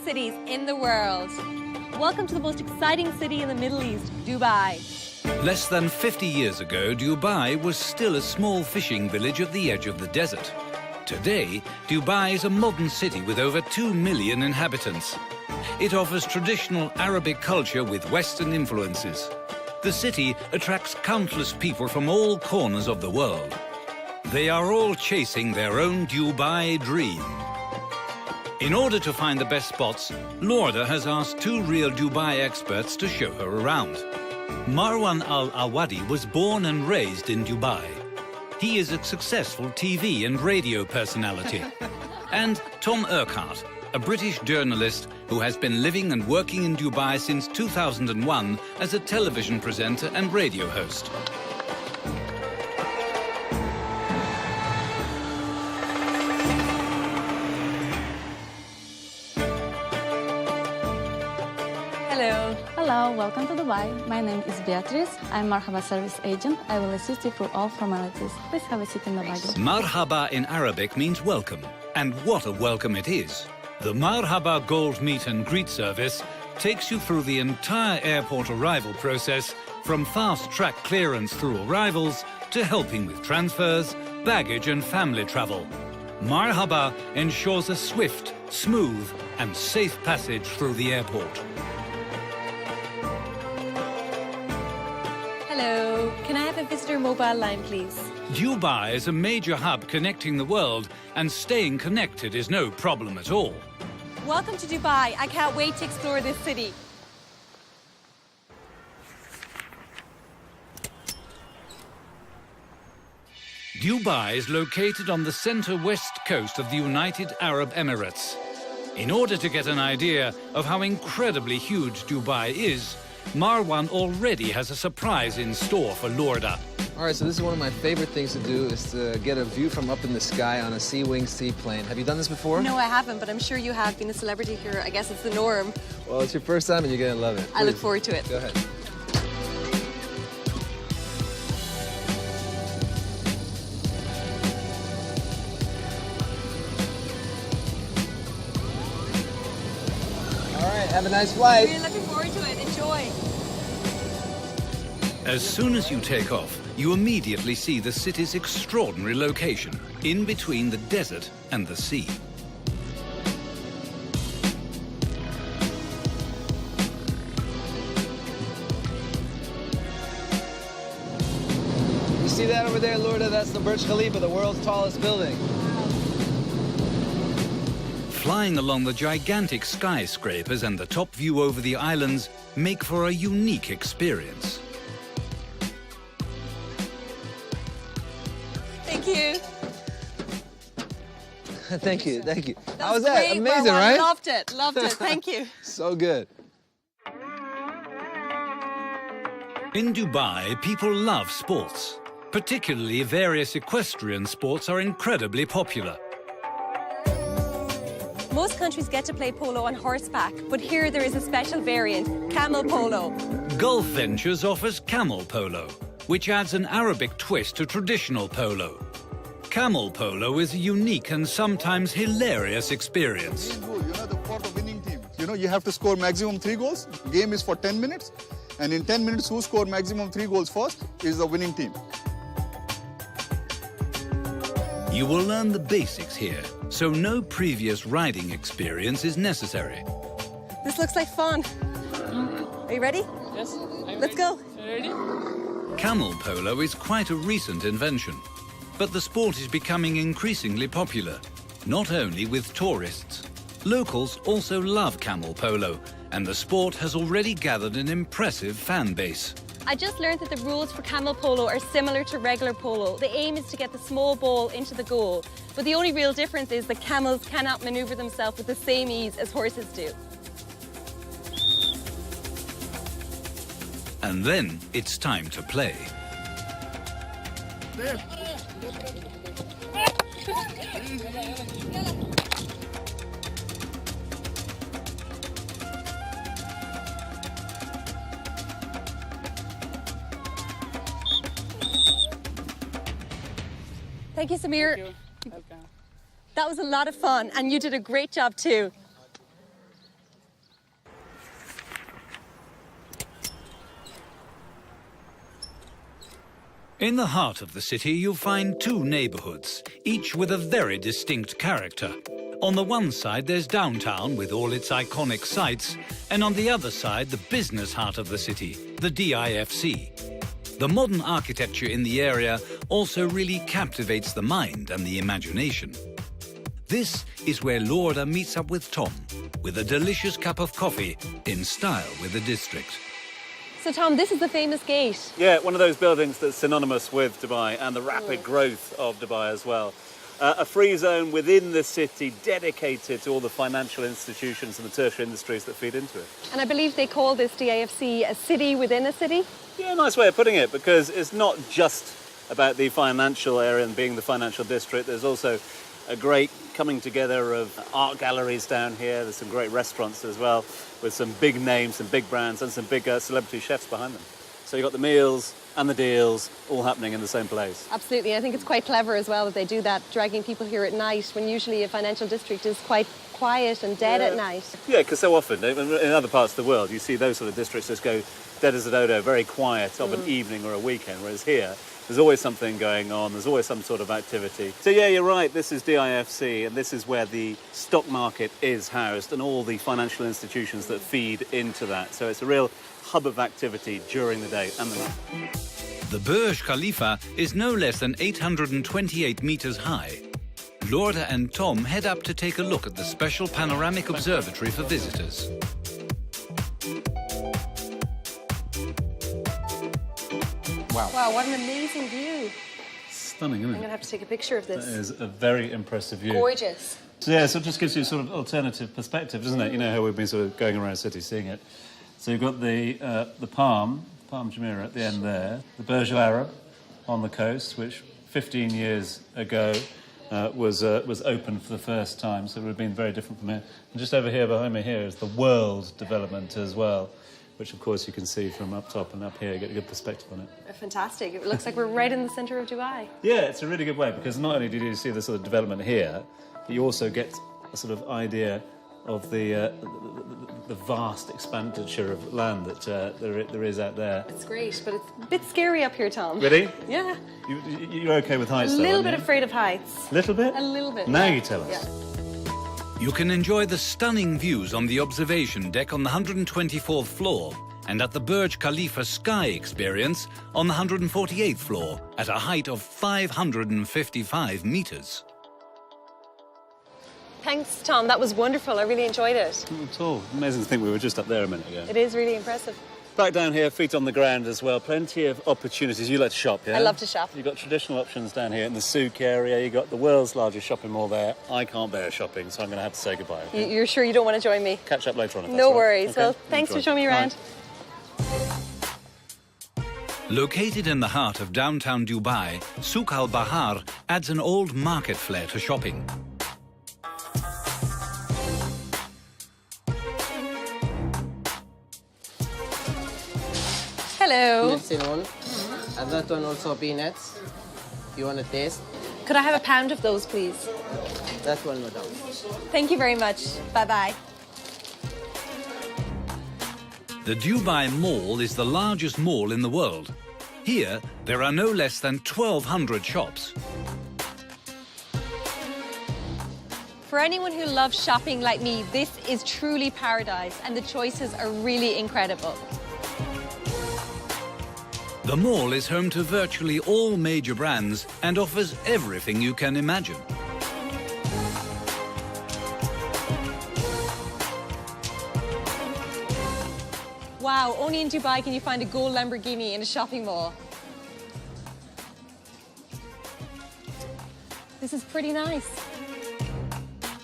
Cities in the world. Welcome to the most exciting city in the Middle East, Dubai. Less than 50 years ago, Dubai was still a small fishing village at the edge of the desert. Today, Dubai is a modern city with over 2 million inhabitants. It offers traditional Arabic culture with Western influences. The city attracts countless people from all corners of the world. They are all chasing their own Dubai dream. In order to find the best spots, Lorda has asked 2 real Dubai experts to show her around. Marwan Al-Awadi was born and raised in Dubai. He is a successful TV and radio personality. And Tom Urquhart, a British journalist who has been living and working in Dubai since 2001 as a television presenter and radio host. Hello. Hello, welcome to Dubai. My name is Beatrice. I'm Marhaba service agent. I will assist you through all formalities. Please have a seat in the baggage. Marhaba in Arabic means welcome, and what a welcome it is. The Marhaba Gold Meet and Greet service takes you through the entire airport arrival process, from fast-track clearance through arrivals to helping with transfers, baggage and family travel. Marhaba ensures a swift, smooth and safe passage through the airport. Hello. Can I have a visitor mobile line, please? Dubai is a major hub connecting the world, and staying connected is no problem at all. Welcome to Dubai. I can't wait to explore this city. Dubai is located on the center-west coast of the United Arab Emirates. In order to get an idea of how incredibly huge Dubai is, Marwan already has a surprise in store for Lorda. All right, so this is one of my favorite things to do, is to get a view from up in the sky on a Sea-Wing seaplane. Have you done this before? No, I haven't, but I'm sure you have. Been a celebrity here, I guess it's the norm. Well, it's your first time and you're gonna love it. I look Please, forward to it. Go ahead. All right, have a nice flight. Really looking forward to it. Enjoy. As soon as you take off, you immediately see the city's extraordinary location, in between the desert and the sea. You see that over there, Lorda? That's the Burj Khalifa, the world's tallest building. Flying along the gigantic skyscrapers and the top view over the islands make for a unique experience. Thank you. Thank you, thank you. That How was was that? great, Amazing, Marwan. right? Loved it. Loved it. Thank you. So good. In Dubai, people love sports. Particularly various equestrian sports are incredibly popular. Most countries get to play polo on horseback, but here there is a special variant, camel polo. Gulf Ventures offers camel polo, which adds an Arabic twist to traditional polo. Camel polo is a unique and sometimes hilarious experience. For the winning team. You have to score maximum 3 goals. Game is for 10 minutes. And in 10 minutes, who score maximum 3 goals first is the winning team. You will learn the basics here, so no previous riding experience is necessary. This looks like fun. Are you ready? Yes. Let's go. Ready? Camel polo is quite a recent invention, but the sport is becoming increasingly popular, not only with tourists. Locals also love camel polo, and the sport has already gathered an impressive fan base. I just learned that the rules for camel polo are similar to regular polo. The aim is to get the small ball into the goal, but the only real difference is that camels cannot maneuver themselves with the same ease as horses do. And then it's time to play. Thank you, Samir. That was a lot of fun, and you did a great job too. In the heart of the city, you'll find two neighborhoods, each with a very distinct character. On the one side, there's downtown with all its iconic sites, and on the other side, the business heart of the city, the DIFC. The modern architecture in the area also really captivates the mind and the imagination. This is where Lorda meets up with Tom, with a delicious cup of coffee in style with the district. So Tom, this is the famous gate. Yeah, one of those buildings that's synonymous with Dubai and the rapid growth of Dubai as well. A free zone within the city dedicated to all the financial institutions and the tertiary industries that feed into it. And I believe they call this DIFC a city within a city. Yeah, nice way of putting it, because it's not just about the financial area and being the financial district. There's also a great coming together of art galleries down here. There's some great restaurants as well, with some big names, some big brands and some big celebrity chefs behind them. So you've got the meals and the deals all happening in the same place. Absolutely. I think it's quite clever as well that they do that, dragging people here at night, when usually a financial district is quite quiet and dead at night. Yeah, because so often in other parts of the world you see those sort of districts just go dead as a dodo, very quiet of an evening or a weekend, whereas here there's always something going on, there's always some sort of activity. So yeah, you're right, this is DIFC, and this is where the stock market is housed and all the financial institutions that feed into that. So it's a real hub of activity during the day and the night. The Burj Khalifa is no less than 828 meters high. Lorda and Tom head up to take a look at the special panoramic observatory for visitors. Wow, what an amazing view. Stunning, isn't it? I'm going to have to take a picture of this. That is a very impressive view. Gorgeous. So yeah, so it just gives you a sort of alternative perspective, doesn't it? You know how we've been sort of going around the city seeing it. So you've got the Palm Jumeirah at the end there, the Burj Al Arab on the coast, which 15 years ago was opened for the first time, so it would have been very different from here. And just over here, behind me here, is the World Development as well, which of course you can see from up top, and up here you get a good perspective on it. Fantastic. It looks like we're right in the centre of Dubai. Yeah, it's a really good way, because not only do you see the sort of development here, but you also get a sort of idea of the vast expenditure of land that there is out there. It's great, but it's a bit scary up here, Tom. Really? Yeah. You're okay with heights, A though, little aren't bit you? afraid of heights. Little bit? A little bit. Now yeah. you tell us. Yeah. You can enjoy the stunning views on the observation deck on the 124th floor and at the Burj Khalifa Sky Experience on the 148th floor at a height of 555 meters. Thanks, Tom. That was wonderful. I really enjoyed it. Not at all. Amazing to think we were just up there a minute ago. It is really impressive. Back down here, feet on the ground as well. Plenty of opportunities. You like to shop, yeah? I love to shop. You've got traditional options down here in the souk area. You've got the world's largest shopping mall there. I can't bear shopping, so I'm going to have to say goodbye. Okay? You're sure you don't want to join me? Catch up later on if that's No all right. worries. Okay? Well, thanks for Enjoy. showing me around. Located in the heart of downtown Dubai, Souk al-Bahar adds an old market flair to shopping. Hello. cinnamon, and that one also peanuts. You want to taste? Could I have a pound of those, please? That one, madam. Thank you very much. Bye-bye. The Dubai Mall is the largest mall in the world. Here, there are no less than 1,200 shops. For anyone who loves shopping like me, this is truly paradise, and the choices are really incredible. The mall is home to virtually all major brands and offers everything you can imagine. Wow, only in Dubai can you find a gold Lamborghini in a shopping mall. This is pretty nice.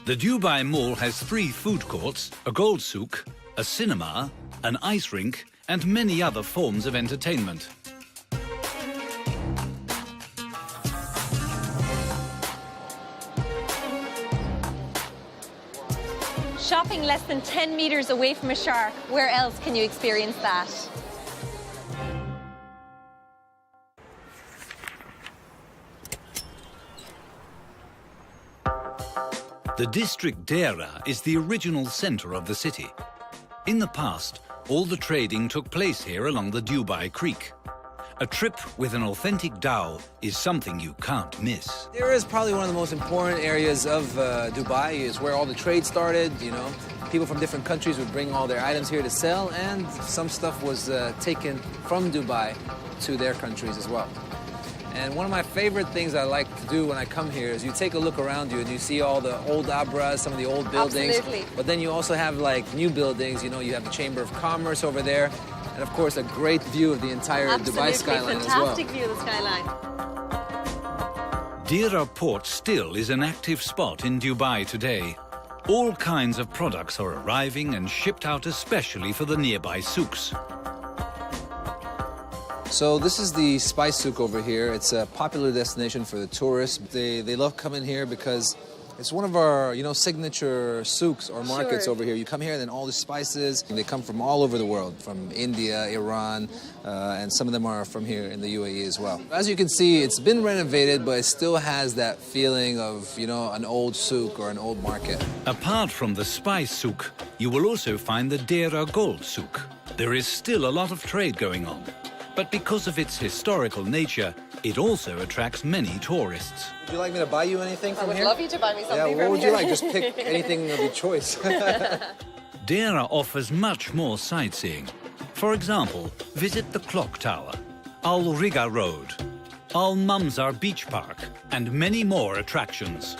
The Dubai Mall has 3 food courts, a gold souk, a cinema, an ice rink, and many other forms of entertainment. Shopping less than 10 meters away from a shark, where else can you experience that? The district Dera is the original centre of the city. In the past, all the trading took place here along the DUBAI Creek. A trip with an authentic dhow is something you can't miss. Dera is probably one of the most important areas of Dubai. It's where all the trade started, you know. People from different countries would bring all their items here to sell, and some stuff was taken from Dubai to their countries as well. And one of my favorite things I like to do when I come here is you take a look around you and you see all the old abras, some of the old buildings. Absolutely. But then you also have like new buildings, you know, you have the Chamber of Commerce over there. And of course, a great view of the entire Dubai skyline as well. Fantastic view of the skyline. Dera Port still is an active spot in Dubai today. All kinds of products are arriving and shipped out especially for the nearby souks. So this is the spice souk over here. It's a popular destination for the tourists. They love coming here because it's one of our, you know, signature souks or markets over here. You come here and then all the spices, they come from all over the world, from India, Iran, and some of them are from here in the UAE as well. As you can see, it's been renovated, but it still has that feeling of, you know, an old souk or an old market. Apart from the spice souk, you will also find the Dera Gold souk. There is still a lot of trade going on. But because of its historical nature, it also attracts many tourists. Would you like me to buy you anything from here? I would love you to buy me something from here. Yeah, what would you like? Just pick anything of your choice. Dera offers much more sightseeing. For example, visit the Clock Tower, Al Riga Road, Al Mamzar Beach Park, and many more attractions.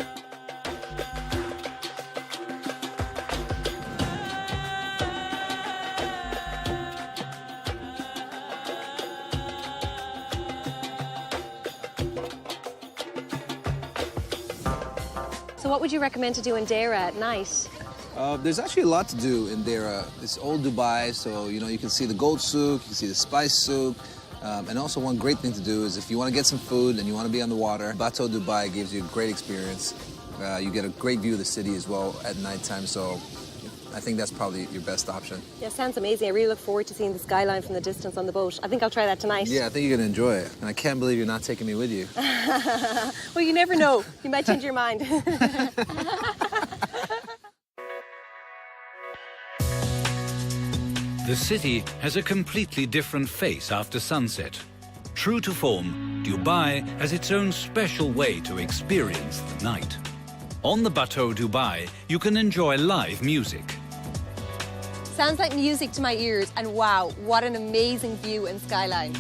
So what would you recommend to do in Dera at night? There's actually a lot to do in Dera. It's old Dubai, so you know you can see the gold souk, you can see the spice souk, and also one great thing to do is if you want to get some food and you want to be on the water, Bateau Dubai gives you a great experience. You get a great view of the city as well at nighttime, so I think that's probably your best option. Yeah, sounds amazing. I really look forward to seeing the skyline from the distance on the boat. I think I'll try that tonight. Yeah, I think you're going to enjoy it, and I can't believe you're not taking me with you. Well, you never know. You might change your mind. The city has a completely different face after sunset. True to form, Dubai has its own special way to experience the night. On the Bateau Dubai, you can enjoy live music. Sounds like music to my ears, and wow, what an amazing view and skyline.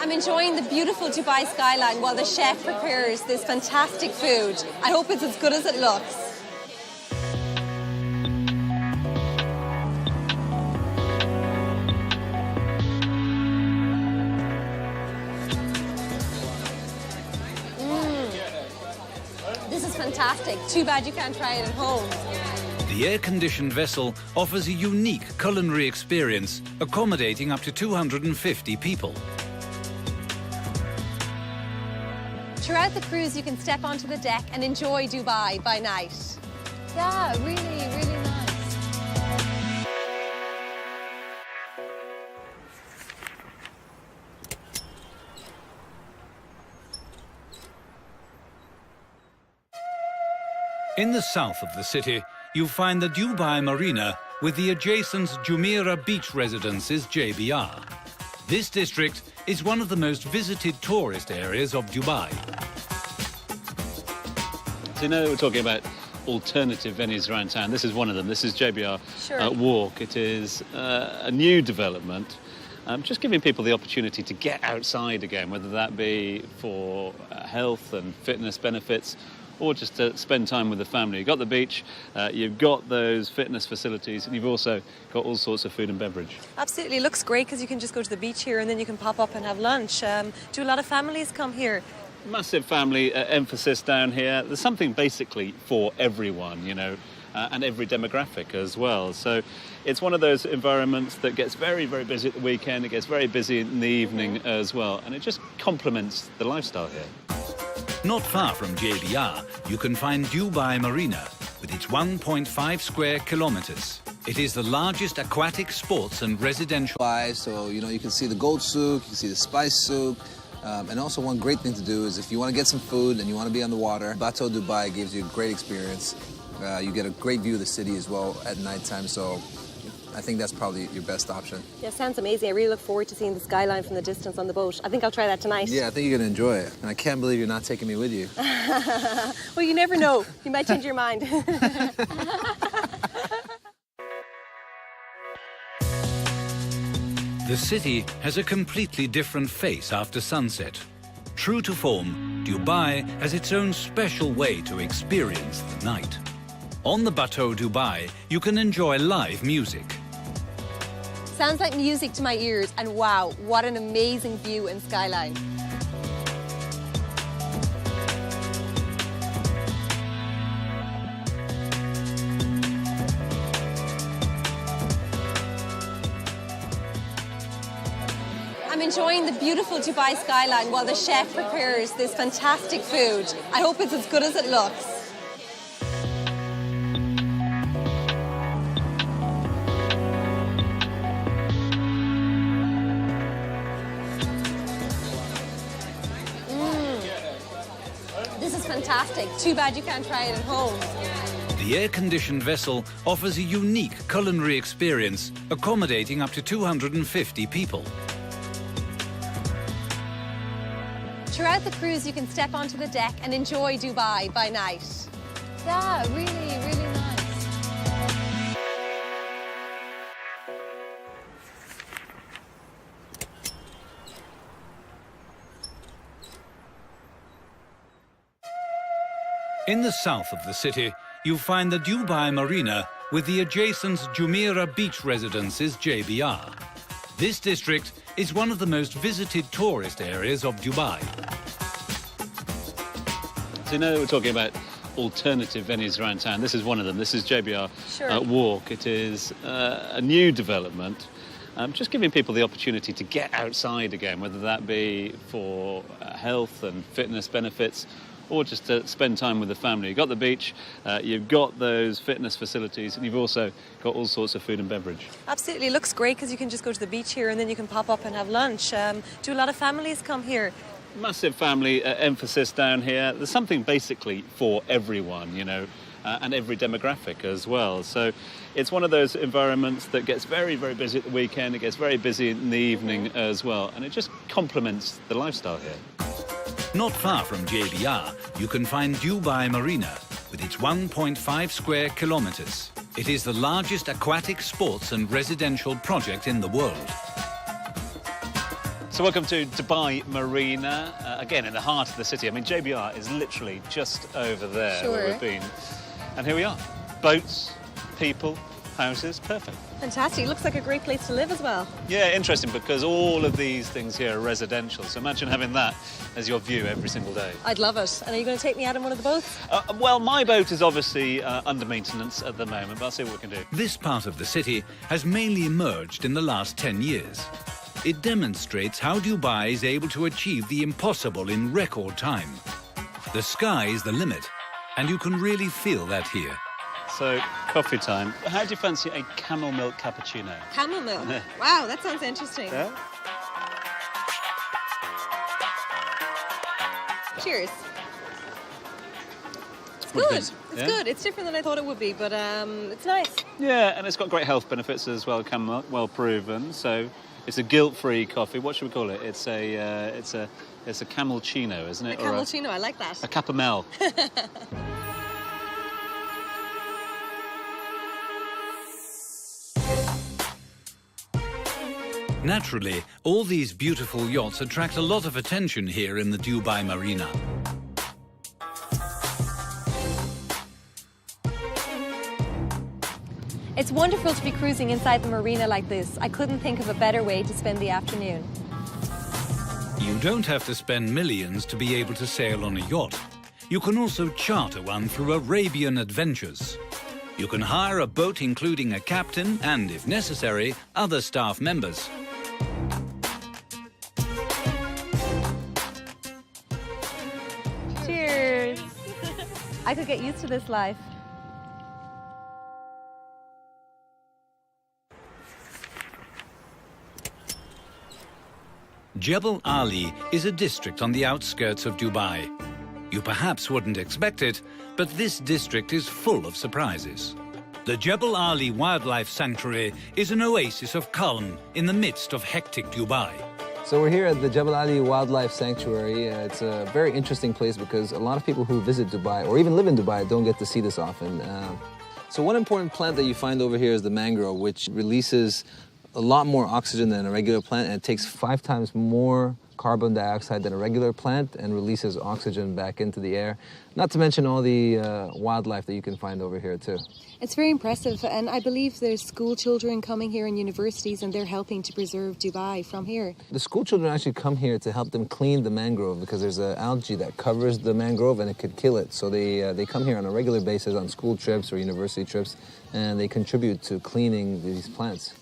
I'm enjoying the beautiful Dubai skyline while the chef prepares this fantastic food. I hope it's as good as it looks. This is fantastic. Too bad you can't try it at home. The air-conditioned vessel offers a unique culinary experience, accommodating up to 250 people. Throughout the cruise, you can step onto the deck and enjoy Dubai by night. Yeah, really, really nice. In the south of the city, you find the Dubai Marina with the adjacent Jumeirah Beach Residences JBR. This district is one of the most visited tourist areas of Dubai. So you know we're talking about alternative venues around town. This is one of them. This is JBR Walk. It is a new development, just giving people the opportunity to get outside again, whether that be for health and fitness benefits or just to spend time with the family. You've got the beach, you've got those fitness facilities, and you've also got all sorts of food and beverage. Absolutely, it looks great because you can just go to the beach here and then you can pop up and have lunch. Do a lot of families come here? Massive family emphasis down here. There's something basically for everyone, you know, and every demographic as well. So it's one of those environments that gets very, very busy at the weekend. It gets very busy in the evening as well, and it just complements the lifestyle here. Not far from JBR, you can find Dubai Marina, with its 1.5 square kilometers. It is the largest aquatic sports and residential. So, you know, you can see the gold souk, you can see the spice souk. And also one great thing to do is if you want to get some food and you want to be on the water, Bateau Dubai gives you a great experience. You get a great view of the city as well at nighttime, so I think that's probably your best option. Yeah, sounds amazing. I really look forward to seeing the skyline from the distance on the boat. I think I'll try that tonight. Yeah, I think you're going to enjoy it. And I can't believe you're not taking me with you. Well, you never know. You might change your mind. The city has a completely different face after sunset. True to form, Dubai has its own special way to experience the night. On the Bateau Dubai, you can enjoy live music. Sounds like music to my ears, and wow, what an amazing view and skyline. I'm enjoying the beautiful Dubai skyline while the chef prepares this fantastic food. I hope it's as good as it looks. This is fantastic. Too bad you can't try it at home. The air-conditioned vessel offers a unique culinary experience, accommodating up to 250 people. Throughout the cruise, you can step onto the deck and enjoy Dubai by night. Yeah, really, really nice. In the south of the city, you find the Dubai Marina with the adjacent Jumeirah beach residences JBR. This district is one of the most visited tourist areas of Dubai. So you know we're talking about alternative venues around town. This is one of them. This is JBR Walk. It is a new development, just giving people the opportunity to get outside again, whether that be for health and fitness benefits or just to spend time with the family. You've got the beach, you've got those fitness facilities, and you've also got all sorts of food and beverage. Absolutely, it looks great because you can just go to the beach here and then you can pop up and have lunch. Do a lot of families come here? Massive family emphasis down here. There's something basically for everyone, you know, and every demographic as well. So it's one of those environments that gets very, very busy at the weekend. It gets very busy in the evening as well, and it just complements the lifestyle here. Not far from JBR, you can find Dubai Marina with its 1.5 square kilometers. It is the largest aquatic sports and residential project in the world. So welcome to Dubai Marina, again in the heart of the city. I mean, JBR is literally just over there where we've been. And here we are. Boats, people, houses, perfect. Fantastic, it looks like a great place to live as well. Yeah, interesting because all of these things here are residential. So imagine having that as your view every single day. I'd love it. And are you going to take me out on one of the boats? Well, my boat is obviously under maintenance at the moment, but I'll see what we can do. This part of the city has mainly emerged in the last 10 years. It demonstrates how Dubai is able to achieve the impossible in record time. The sky is the limit, and you can really feel that here. So, coffee time. How do you fancy a camel milk cappuccino? Camel milk? Wow, that sounds interesting. Yeah? Cheers. It's What do you good. think? It's Yeah? good. It's different than I thought it would be, but it's nice. Yeah, and it's got great health benefits as well, camel milk, well proven. So, it's a guilt-free coffee. What should we call it? It's a camelchino, isn't it? A camelchino, I like that. A capamel. Naturally, all these beautiful yachts attract a lot of attention here in the Dubai Marina. It's wonderful to be cruising inside the marina like this. I couldn't think of a better way to spend the afternoon. You don't have to spend millions to be able to sail on a yacht. You can also charter one through Arabian Adventures. You can hire a boat including a captain and, if necessary, other staff members. Cheers. I could get used to this life. Jebel Ali is a district on the outskirts of Dubai. You perhaps wouldn't expect it, but this district is full of surprises. The Jebel Ali Wildlife Sanctuary is an oasis of calm in the midst of hectic Dubai. So we're here at the Jebel Ali Wildlife Sanctuary. It's a very interesting place because a lot of people who visit Dubai or even live in Dubai don't get to see this often. So one important plant that you find over here is the mangrove, which releases a lot more oxygen than a regular plant, and it takes 5 times more carbon dioxide than a regular plant and releases oxygen back into the air. Not to mention all the wildlife that you can find over here too. It's very impressive, and I believe there's school children coming here and universities, and they're helping to preserve Dubai from here. The school children actually come here to help them clean the mangrove because there's an algae that covers the mangrove and it could kill it. So they come here on a regular basis on school trips or university trips, and they contribute to cleaning these plants.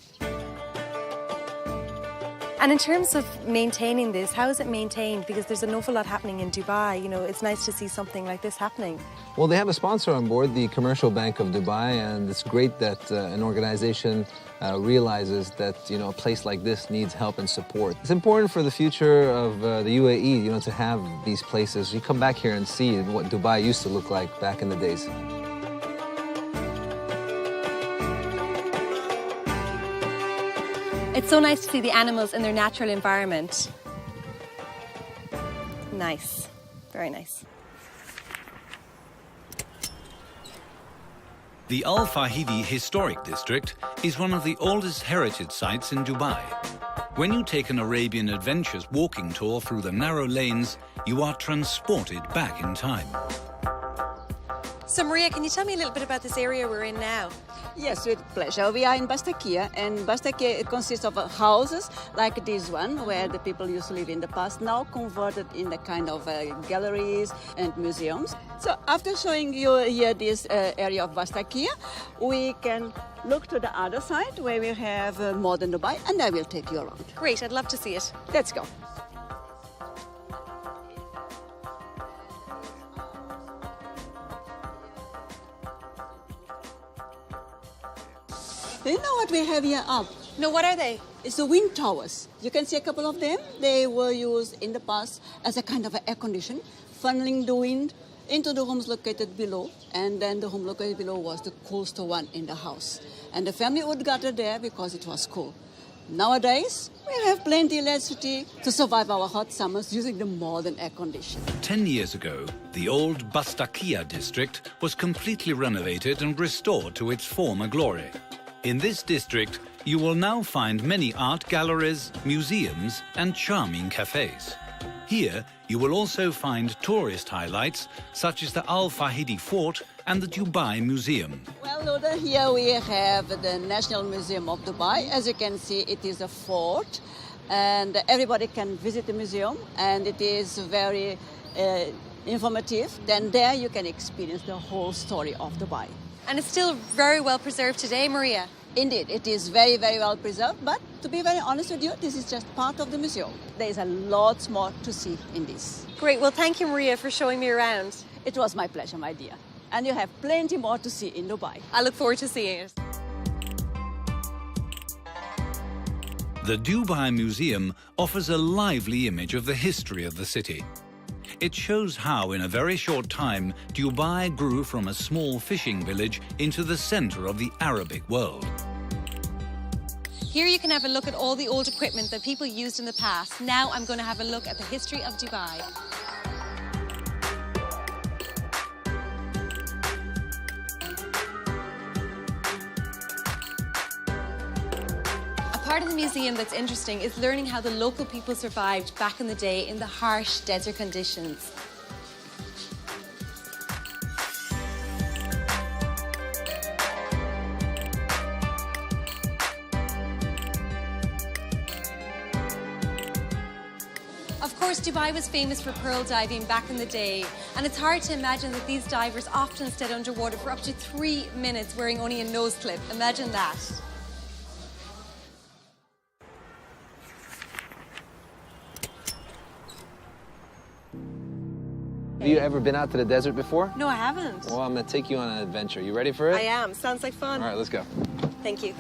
And in terms of maintaining this, how is it maintained? Because there's an awful lot happening in Dubai. You know, it's nice to see something like this happening. Well, they have a sponsor on board, the Commercial Bank of Dubai, and it's great that an organization realizes that, you know, a place like this needs help and support. It's important for the future of the UAE, you know, to have these places. You come back here and see what Dubai used to look like back in the days. It's so nice to see the animals in their natural environment. Nice, very nice. The Al Fahidi Historic District is one of the oldest heritage sites in Dubai. When you take an Arabian Adventures walking tour through the narrow lanes, you are transported back in time. So Maria, can you tell me a little bit about this area we're in now? Yes, with pleasure. We are in Bastakia, and Bastakia, it consists of houses like this one, where the people used to live in the past, now converted in the kind of galleries and museums. So after showing you here this area of Bastakia, we can look to the other side where we have modern Dubai, and I will take you around. Great, I'd love to see it. Let's go. Do you know what we have here up? No, what are they? It's the wind towers. You can see a couple of them. They were used in the past as a kind of air condition, funneling the wind into the rooms located below. And then the room located below was the coolest one in the house. And the family would gather there because it was cool. Nowadays, we have plenty of electricity to survive our hot summers using the modern air condition. 10 years ago, the old Bastakia district was completely renovated and restored to its former glory. In this district, you will now find many art galleries, museums, and charming cafes. Here, you will also find tourist highlights such as the Al Fahidi Fort and the Dubai Museum. Well, Luda, here we have the National Museum of Dubai. As you can see, it is a fort, and everybody can visit the museum, and it is very informative. Then there you can experience the whole story of Dubai. And it's still very well preserved today, Maria. Indeed, it is very, very well preserved, but to be very honest with you, this is just part of the museum. There is a lot more to see in this. Great, well thank you, Maria, for showing me around. It was my pleasure, my dear. And you have plenty more to see in Dubai. I look forward to seeing it. The Dubai Museum offers a lively image of the history of the city. It shows how, in a very short time, Dubai grew from a small fishing village into the center of the Arabic world. Here you can have a look at all the old equipment that people used in the past. Now I'm going to have a look at the history of Dubai. Part of the museum that's interesting is learning how the local people survived back in the day in the harsh desert conditions. Of course, Dubai was famous for pearl diving back in the day, and it's hard to imagine that these divers often stayed underwater for up to 3 minutes wearing only a nose clip. Imagine that. Have you ever been out to the desert before? No, I haven't. Well, I'm going to take you on an adventure. You ready for it? I am. Sounds like fun. All right, let's go. Thank you.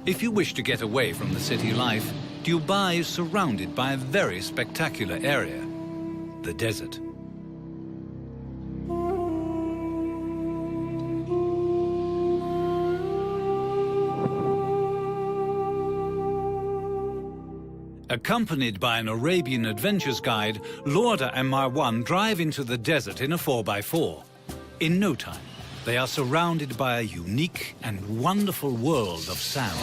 If you wish to get away from the city life, Dubai is surrounded by a very spectacular area, the desert. Accompanied by an Arabian Adventures guide, Lourdes and Marwan drive into the desert in a 4x4. In no time, they are surrounded by a unique and wonderful world of sound.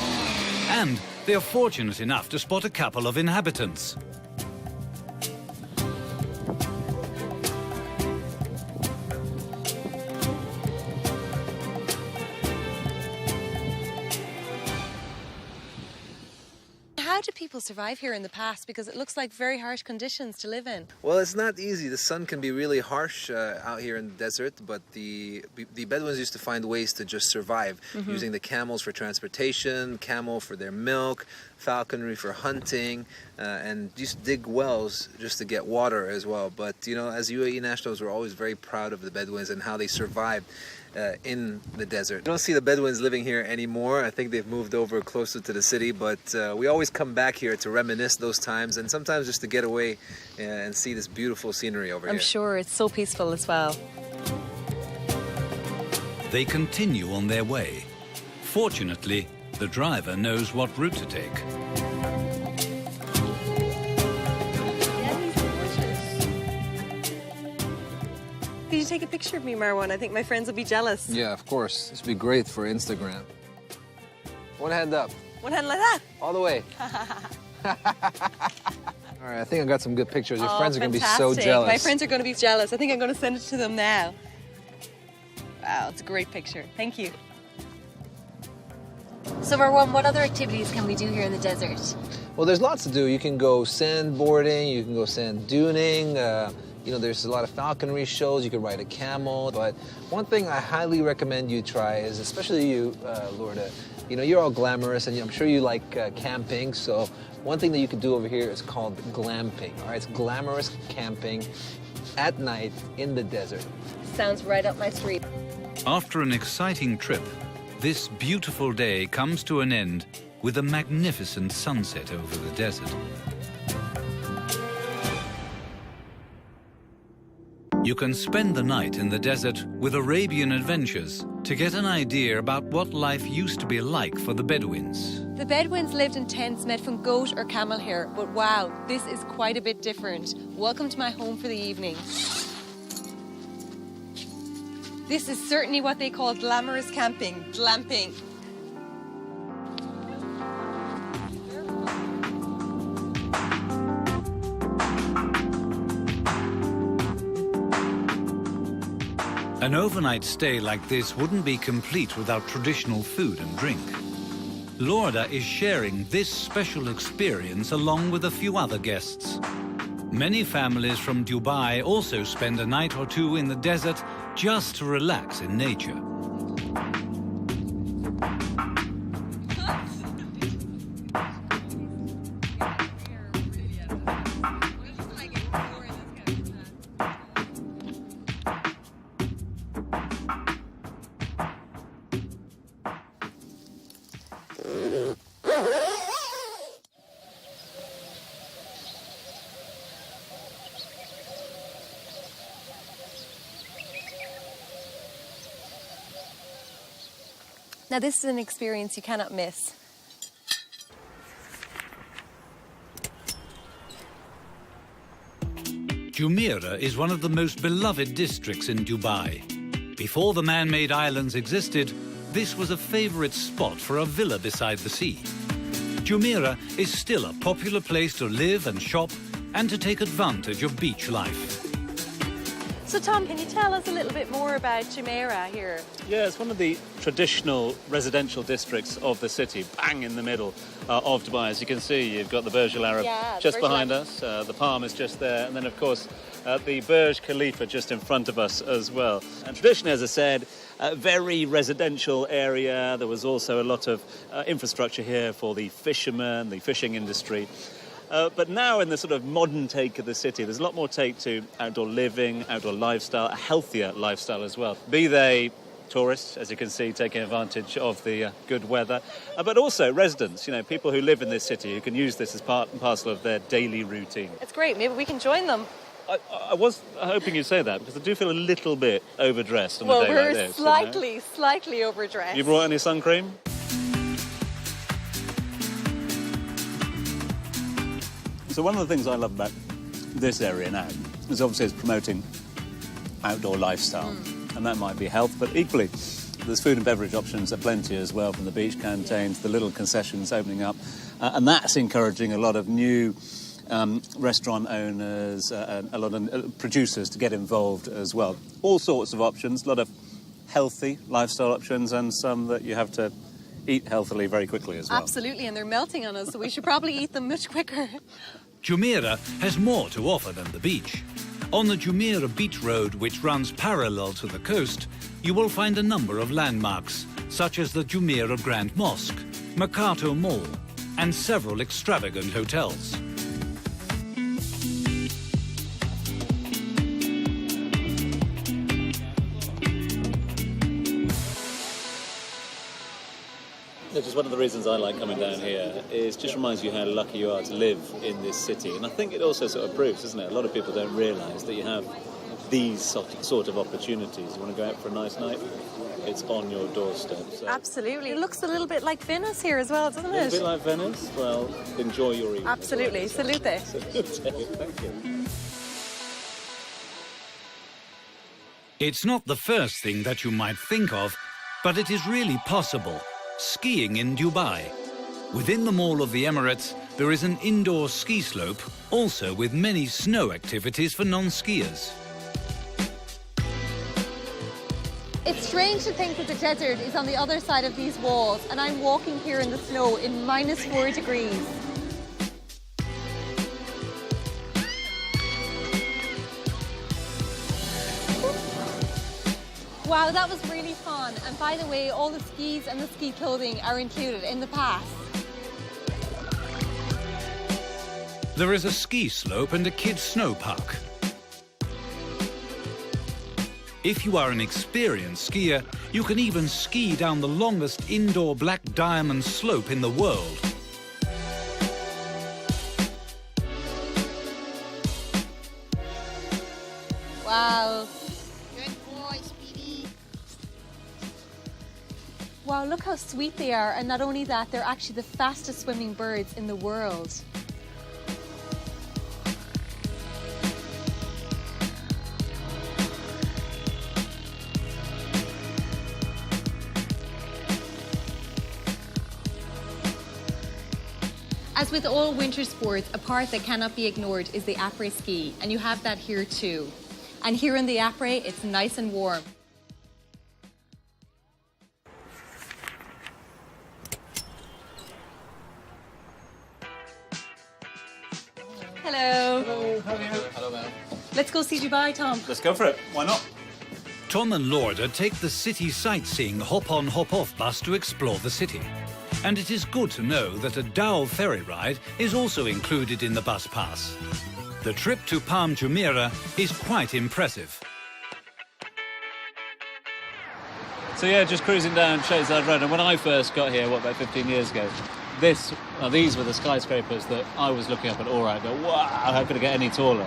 And they are fortunate enough to spot a couple of inhabitants. How do people survive here in the past? Because it looks like very harsh conditions to live in. Well, it's not easy. The sun can be really harsh out here in the desert, but the Bedouins used to find ways to just survive, using the camels for transportation, camel for their milk, falconry for hunting, and used to dig wells just to get water as well. But, you know, as UAE nationals, we're always very proud of the Bedouins and how they survived in the desert. You don't see the Bedouins living here anymore. I think they've moved over closer to the city, but we always come back here to reminisce those times and sometimes just to get away and see this beautiful scenery over here. I'm sure it's so peaceful as well. They continue on their way. Fortunately, the driver knows what route to take. Could you take a picture of me, Marwan? I think my friends will be jealous. Yeah, of course. This would be great for Instagram. One hand up. One hand like that. All the way. All right, I think I got some good pictures. Your friends are going to be so fantastic. jealous. My friends are going to be jealous. I think I'm going to send it to them now. Wow, it's a great picture. Thank you. So Marwan, what other activities can we do here in the desert? Well, there's lots to do. You can go sandboarding, you can go sand duning, you know, there's a lot of falconry shows, you can ride a camel. But one thing I highly recommend you try is, especially you, Lourdes, you know, you're all glamorous and I'm sure you like camping. So one thing that you can do over here is called glamping. All right, it's glamorous camping at night in the desert. Sounds right up my street. After an exciting trip, this beautiful day comes to an end with a magnificent sunset over the desert. You can spend the night in the desert with Arabian Adventures to get an idea about what life used to be like for the Bedouins. The Bedouins lived in tents made from goat or camel hair, but wow, this is quite a bit different. Welcome to my home for the evening. This is certainly what they call glamorous camping, glamping. An overnight stay like this wouldn't be complete without traditional food and drink. Lourdes is sharing this special experience along with a few other guests. Many families from Dubai also spend a night or two in the desert just to relax in nature. Now this is an experience you cannot miss. Jumeirah is one of the most beloved districts in Dubai. Before the man-made islands existed, this was a favorite spot for a villa beside the sea. Jumeirah is still a popular place to live and shop and to take advantage of beach life. So Tom, can you tell us a little bit more about Jumeirah here? Yeah, it's one of the traditional residential districts of the city, bang in the middle of Dubai. As you can see, you've got the Burj Al Arab just behind us, the Palm is just there, and then, of course, the Burj Khalifa just in front of us as well. And traditionally, as I said, a very residential area. There was also a lot of infrastructure here for the fishermen, the fishing industry. But now in the sort of modern take of the city, there's a lot more take to outdoor living, outdoor lifestyle, a healthier lifestyle as well. Be they tourists, as you can see, taking advantage of the good weather, but also residents, people who live in this city who can use this as part and parcel of their daily routine. It's great. Maybe we can join them. I was hoping you'd say that, because I do feel a little bit overdressed on a day like this. Well, we're slightly overdressed. You brought any sun cream? So one of the things I love about this area now is obviously it's promoting outdoor lifestyle, and that might be health, but equally there's food and beverage options are plenty as well, from the beach canteens, the little concessions opening up, and that's encouraging a lot of new restaurant owners, a lot of producers to get involved as well. All sorts of options, a lot of healthy lifestyle options, and some that you have to eat healthily very quickly as well. Absolutely, and they're melting on us, so we should probably eat them much quicker. Jumeirah has more to offer than the beach. On the Jumeirah Beach Road, which runs parallel to the coast, you will find a number of landmarks, such as the Jumeirah Grand Mosque, Mercato Mall, and several extravagant hotels. Just one of the reasons I like coming down here is just reminds you how lucky you are to live in this city. And I think it also sort of proves, doesn't it? A lot of people don't realise that you have these sort of opportunities. You want to go out for a nice night, it's on your doorstep. So. Absolutely. It looks a little bit like Venice here as well, doesn't it? A bit like Venice? Well, enjoy your evening. Absolutely. Salute. Thank you. It's not the first thing that you might think of, but it is really possible. Skiing in Dubai. Within the Mall of the Emirates, there is an indoor ski slope, also with many snow activities for non-skiers. It's strange to think that the desert is on the other side of these walls, and I'm walking here in the snow in -4 degrees. Wow, that was really fun. And by the way, all the skis and the ski clothing are included in the pass. There is a ski slope and a kids' snow park. If you are an experienced skier, you can even ski down the longest indoor black diamond slope in the world. Wow. Wow, look how sweet they are. And not only that, they're actually the fastest swimming birds in the world. As with all winter sports, a part that cannot be ignored is the après ski, and you have that here too. And here in the après, it's nice and warm. Hello. Hello, how are you? Hello, ma'am. Let's go see Dubai, Tom. Let's go for it. Why not? Tom and Lorda take the city sightseeing hop-on, hop-off bus to explore the city. And it is good to know that a dhow ferry ride is also included in the bus pass. The trip to Palm Jumeirah is quite impressive. So yeah, just cruising down Shadeside Road, and when I first got here, about 15 years ago, these were the skyscrapers that I was looking up at Aura. I go, wow, how could it get any taller?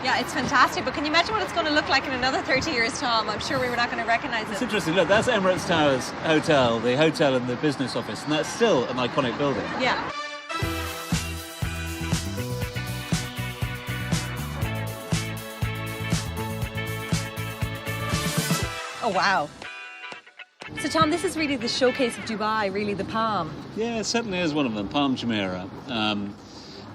Yeah, it's fantastic, but can you imagine what it's going to look like in another 30 years, Tom? I'm sure we were not going to recognise It's it. interesting. Look, that's Emirates Towers Hotel, the hotel and the business office, and that's still an iconic building. Yeah. Oh, wow. So, Tom, this is really the showcase of Dubai, really, the Palm. Yeah, it certainly is one of them, Palm Jumeirah.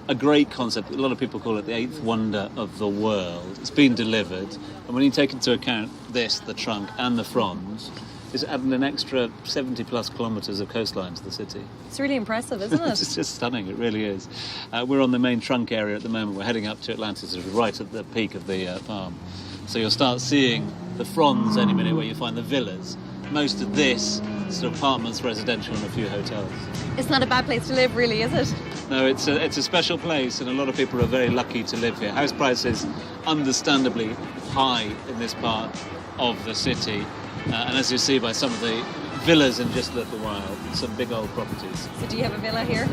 A great concept. A lot of people call it the eighth wonder of the world. It's been delivered, and when you take into account this, the trunk and the fronds, it's adding an extra 70-plus kilometres of coastline to the city. It's really impressive, isn't it? It's just stunning, it really is. We're on the main trunk area at the moment. We're heading up to Atlantis, right at the peak of the Palm. So you'll start seeing the fronds any minute where you find the villas. Most of this is apartments, residential, and a few hotels. It's not a bad place to live, really, is it? No, it's a special place, and a lot of people are very lucky to live here. House prices, understandably high in this part of the city, And as you see by some of the villas in just a little while, some big old properties. So do you have a villa here?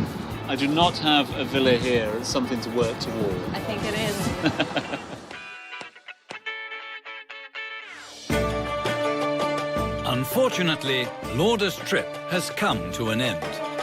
I do not have a villa here. It's something to work toward. I think it is. Unfortunately, Lauder's trip has come to an end.